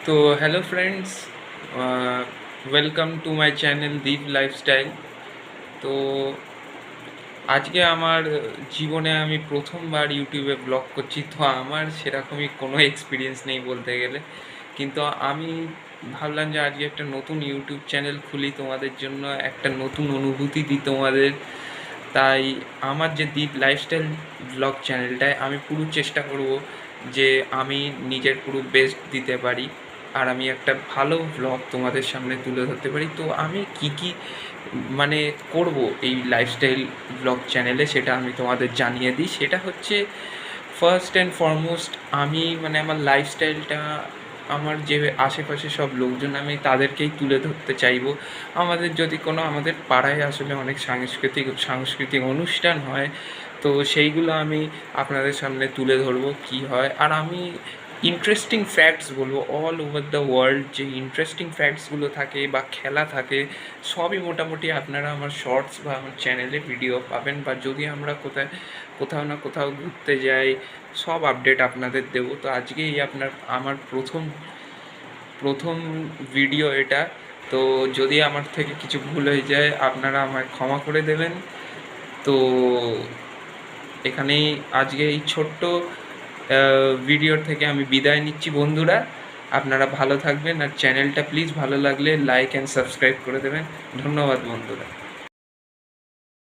তো hello friends, welcome to my channel Deep lifestyle. তো আজকে আমার জীবনে আমি প্রথমবার ইউটিউবে ব্লগ করছি। তো আমার সেরকমই কোনো এক্সপিরিয়েন্স নেই বলতে গেলে, কিন্তু আমি ভাবলাম যে আজকে একটা নতুন ইউটিউব চ্যানেল খুলি, তোমাদের জন্য একটা নতুন অনুভূতি দিই তোমাদের। তাই আমার যে দীপ লাইফস্টাইল ব্লগ চ্যানেলটায় আমি পুরো চেষ্টা করব যে আমি নিজের পুরো বেস্ট দিতে পারি, আর আমি একটা ভালো ব্লগ তোমাদের সামনে তুলে ধরতে পারি। তো আমি কি মানে করব এই লাইফস্টাইল ব্লগ চ্যানেলে, সেটা আমি তোমাদের জানিয়ে দিই। সেটা হচ্ছে ফার্স্ট অ্যান্ড ফরমোস্ট, আমি আমার লাইফস্টাইলটা আমার যে আশেপাশে সব লোকজন, আমি তাদেরকেই তুলে ধরতে চাইবো। আমাদের পাড়ায় আসলে অনেক সাংস্কৃতিক অনুষ্ঠান হয়, তো সেইগুলো আমি আপনাদের সামনে তুলে ধরবো কী হয়। আর আমি ইন্টারেস্টিং ফ্যাক্টস বলবো, অল ওভার দ্য ওয়ার্ল্ড যে ইন্টারেস্টিং ফ্যাক্টসগুলো থাকে বা খেলা থাকে, সবই মোটামুটি আপনারা আমার শর্টস বা আমার চ্যানেলে ভিডিও পাবেন। বা যদি আমরা কোথাও না কোথাও ঘুরতে যাই, সব আপডেট আপনাদের দেবো। তো আজকেই আমার প্রথম ভিডিও এটা। তো যদি আমার থেকে কিছু ভুল হয়ে যায়, আপনারা আমায় ক্ষমা করে দেবেন। তো এখানেই আজকে এই ছোট্ট ভিডিওর থেকে আমি বিদায় নিচ্ছি বন্ধুরা। আপনারা ভালো থাকবেন, আর চ্যানেলটা প্লিজ ভালো লাগলে লাইক অ্যান্ড সাবস্ক্রাইব করে দেবেন। ধন্যবাদ বন্ধুরা।